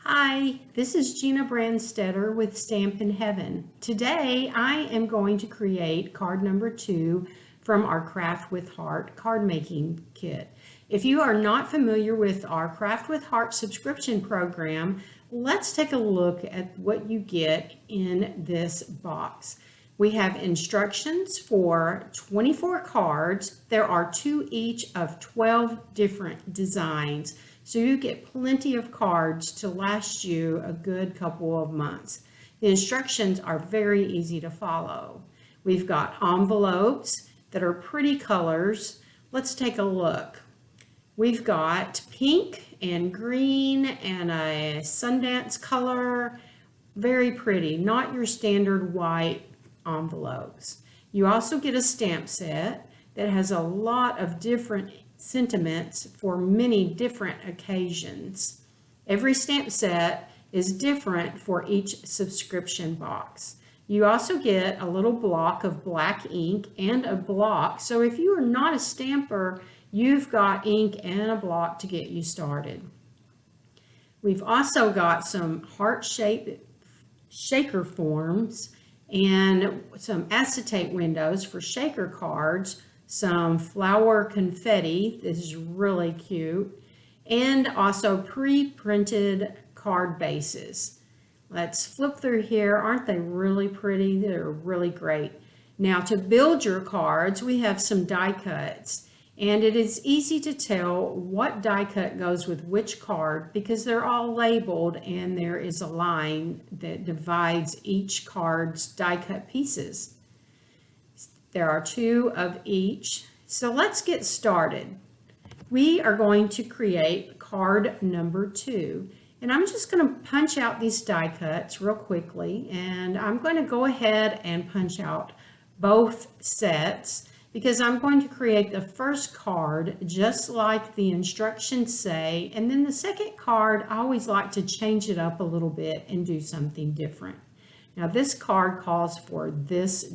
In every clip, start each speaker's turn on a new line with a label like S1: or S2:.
S1: Hi, this is Gina Brandstetter with StampinHeaven. Today I am going to create card number 2 from our Craft with Heart card making kit. If you are not familiar with our Craft with Heart subscription program, let's take a look at what you get in this box. We have instructions for 24 cards. There are 2 each of 12 different designs. So you get plenty of cards to last you a good couple of months. The instructions are very easy to follow. We've got envelopes that are pretty colors. Let's take a look. We've got pink and green and a Sundance color. Very pretty, not your standard white envelopes. You also get a stamp set that has a lot of different sentiments for many different occasions. Every stamp set is different for each subscription box. You also get a little block of black ink and a block. So if you are not a stamper, you've got ink and a block to get you started. We've also got some heart-shaped shaker forms and some acetate windows for shaker cards, some flower confetti, this is really cute, and also pre-printed card bases. Let's flip through here. Aren't they really pretty? They're really great. Now to build your cards, we have some die cuts, and it is easy to tell what die cut goes with which card because they're all labeled and there is a line that divides each card's die cut pieces. There are 2 of each. So let's get started. We are going to create card number 2. And I'm just going to punch out these die cuts real quickly. And I'm going to go ahead and punch out both sets because I'm going to create the first card just like the instructions say. And then the second card, I always like to change it up a little bit and do something different. Now this card calls for this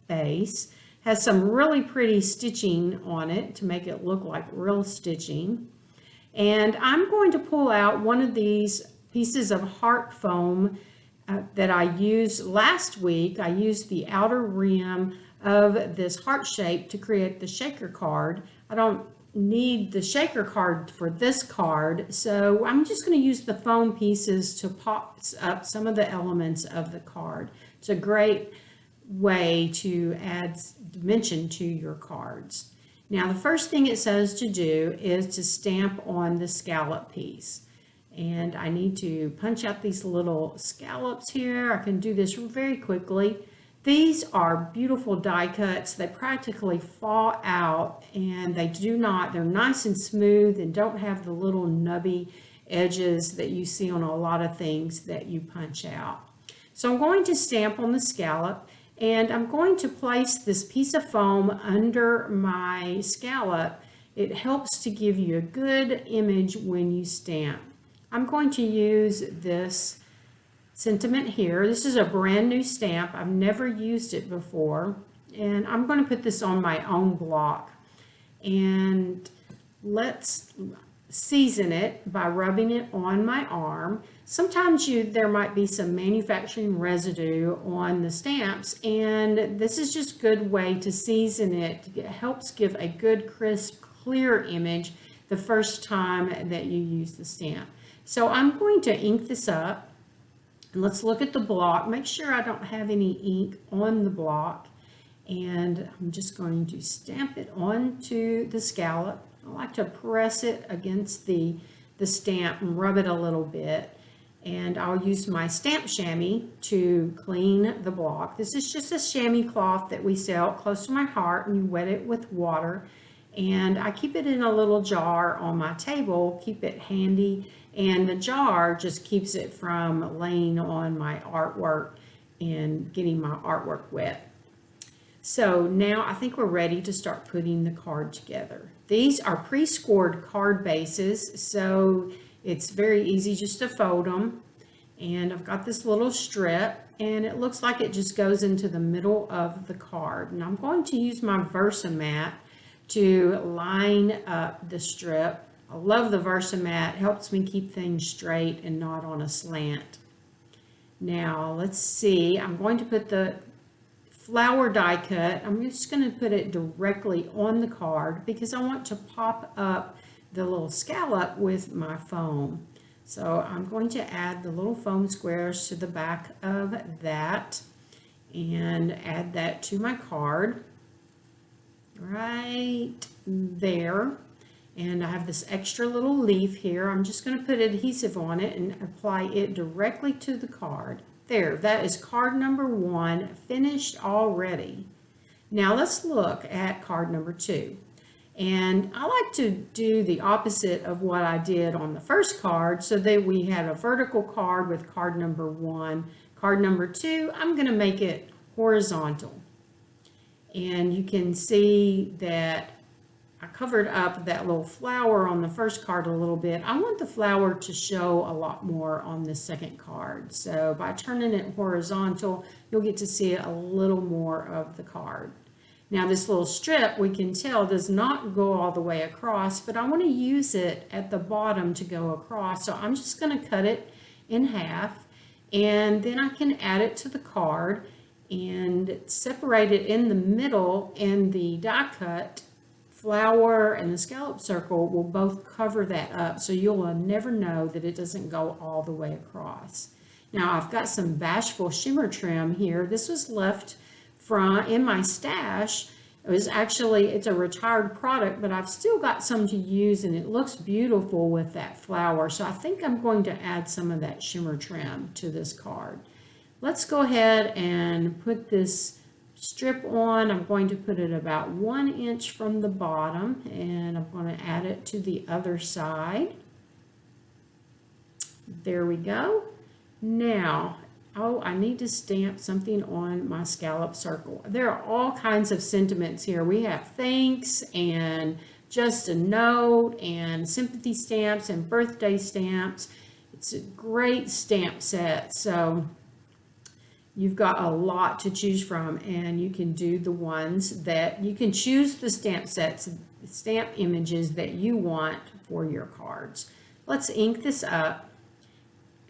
S1: base. Has some really pretty stitching on it to make it look like real stitching. And I'm going to pull out one of these pieces of heart foam that I used last week. I used the outer rim of this heart shape to create the shaker card. I don't need the shaker card for this card, so I'm just going to use the foam pieces to pop up some of the elements of the card. It's a great way to add dimension to your cards. Now the first thing it says to do is to stamp on the scallop piece, and I need to punch out these little scallops here. I can do this very quickly. These are beautiful die cuts. They practically fall out and they're nice and smooth and don't have the little nubby edges that you see on a lot of things that you punch out. So I'm going to stamp on the scallop. And I'm going to place this piece of foam under my scallop. It helps to give you a good image when you stamp. I'm going to use this sentiment here. This is a brand new stamp. I've never used it before. And I'm going to put this on my own block. And let's season it by rubbing it on my arm. Sometimes there might be some manufacturing residue on the stamps, and this is just a good way to season it. It helps give a good, crisp, clear image the first time that you use the stamp. So I'm going to ink this up, and let's look at the block. Make sure I don't have any ink on the block, and I'm just going to stamp it onto the scallop. I like to press it against the stamp and rub it a little bit. And I'll use my stamp chamois to clean the block. This is just a chamois cloth that we sell close to my heart, and you wet it with water. And I keep it in a little jar on my table, keep it handy, and the jar just keeps it from laying on my artwork and getting my artwork wet. So now I think we're ready to start putting the card together. These are pre-scored card bases, so it's very easy just to fold them. And I've got this little strip, and it looks like it just goes into the middle of the card. And I'm going to use my Versamat to line up the strip I love the Versamat. It helps me keep things straight and not on a slant. Now let's see, I'm going to put the flower die cut. I'm just going to put it directly on the card because I want to pop up the little scallop with my foam. So I'm going to add the little foam squares to the back of that and add that to my card right there. And I have this extra little leaf here. I'm just going to put adhesive on it and apply it directly to the card. There, that is card number 1 finished already. Now let's look at card number 2. And I like to do the opposite of what I did on the first card, so that we had a vertical card with card number 1. Card number 2, I'm going to make it horizontal. And you can see that I covered up that little flower on the first card a little bit. I want the flower to show a lot more on the second card. So by turning it horizontal, you'll get to see a little more of the card. Now this little strip, we can tell, does not go all the way across, but I want to use it at the bottom to go across. So I'm just going to cut it in half, and then I can add it to the card and separate it in the middle, and the die cut flower and the scallop circle will both cover that up, so you'll never know that it doesn't go all the way across. Now I've got some Bashful shimmer trim here. This was left in my stash. It was actually, it's a retired product, but I've still got some to use, and it looks beautiful with that flower. So I think I'm going to add some of that shimmer trim to this card. Let's go ahead and put this strip on. I'm going to put it about 1 inch from the bottom, and I'm going to add it to the other side. There we go. Now, I need to stamp something on my scallop circle. There are all kinds of sentiments here. We have thanks and just a note and sympathy stamps and birthday stamps. It's a great stamp set. So you've got a lot to choose from, and you can do the ones that you can choose the stamp sets, stamp images that you want for your cards. Let's ink this up,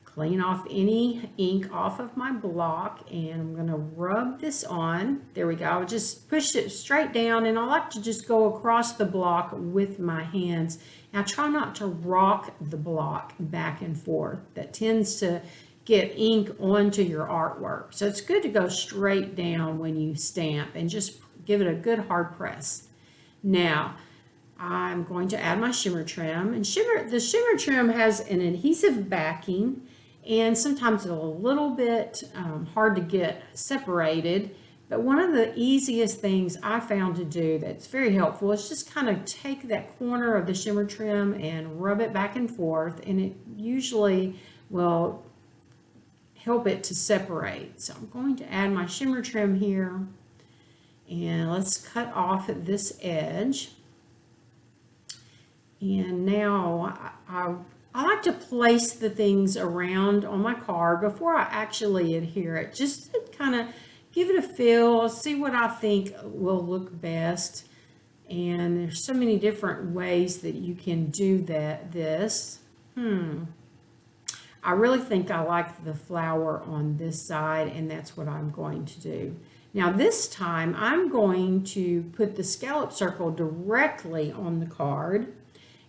S1: clean off any ink off of my block, and I'm going to rub this on. There we go. I just pushed it straight down, and I like to just go across the block with my hands. Now try not to rock the block back and forth. That tends to get ink onto your artwork. So it's good to go straight down when you stamp and just give it a good hard press. Now I'm going to add my shimmer trim, and the shimmer trim has an adhesive backing, and sometimes it's a little bit hard to get separated, but one of the easiest things I found to do that's very helpful is just kind of take that corner of the shimmer trim and rub it back and forth, and it usually will help it to separate. So I'm going to add my shimmer trim here, and let's cut off at this edge. And now I like to place the things around on my card before I actually adhere it, just to kind of give it a feel, see what I think will look best. And there's so many different ways that you can do this. I really think I like the flower on this side, and that's what I'm going to do. Now this time I'm going to put the scallop circle directly on the card,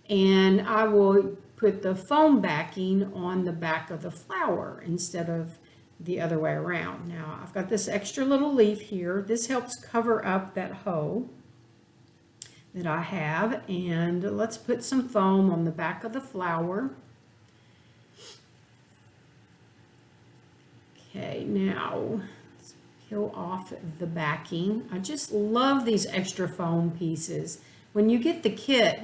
S1: and I will put the foam backing on the back of the flower instead of the other way around. Now I've got this extra little leaf here. This helps cover up that hole that I have, and let's put some foam on the back of the flower. Okay, now let's peel off the backing. I just love these extra foam pieces. When you get the kit,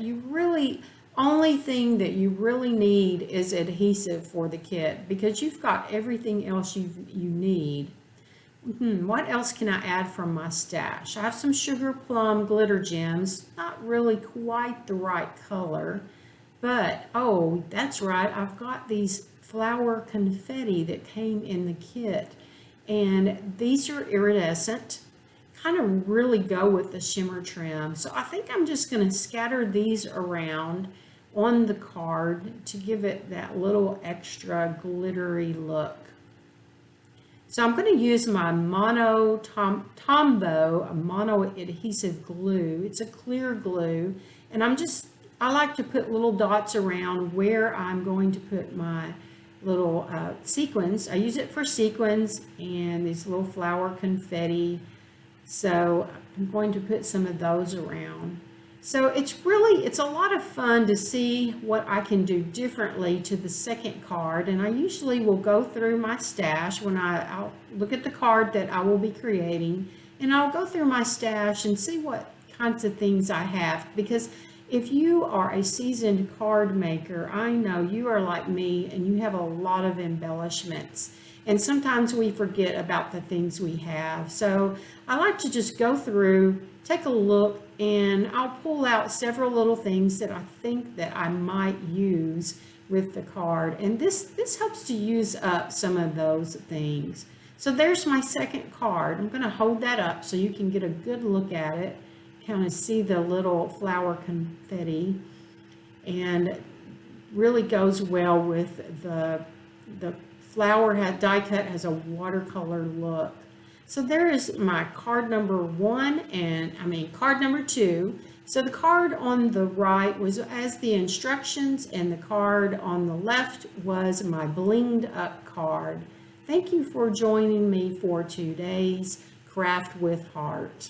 S1: only thing that you really need is adhesive for the kit, because you've got everything else you need. What else can I add from my stash? I have some sugar plum glitter gems, not really quite the right color, but oh, that's right, I've got these flower confetti that came in the kit, and these are iridescent, kind of really go with the shimmer trim. So I think I'm just going to scatter these around on the card to give it that little extra glittery look. So I'm going to use my Tombow, a mono adhesive glue. It's a clear glue, and I like to put little dots around where I'm going to put my little sequins. I use it for sequins and these little flower confetti. So I'm going to put some of those around. So it's a lot of fun to see what I can do differently to the second card. And I usually will go through my stash when I'll look at the card that I will be creating, and I'll go through my stash and see what kinds of things I have. Because if you are a seasoned card maker, I know you are like me and you have a lot of embellishments. And sometimes we forget about the things we have. So I like to just go through, take a look, and I'll pull out several little things that I think that I might use with the card. And this helps to use up some of those things. So there's my second card. I'm going to hold that up so you can get a good look at it, kind of see the little flower confetti, and really goes well with the flower die cut has a watercolor look. So there is my card number card number 2. So the card on the right was as the instructions, and the card on the left was my blinged up card. Thank you for joining me for today's Craft with Heart.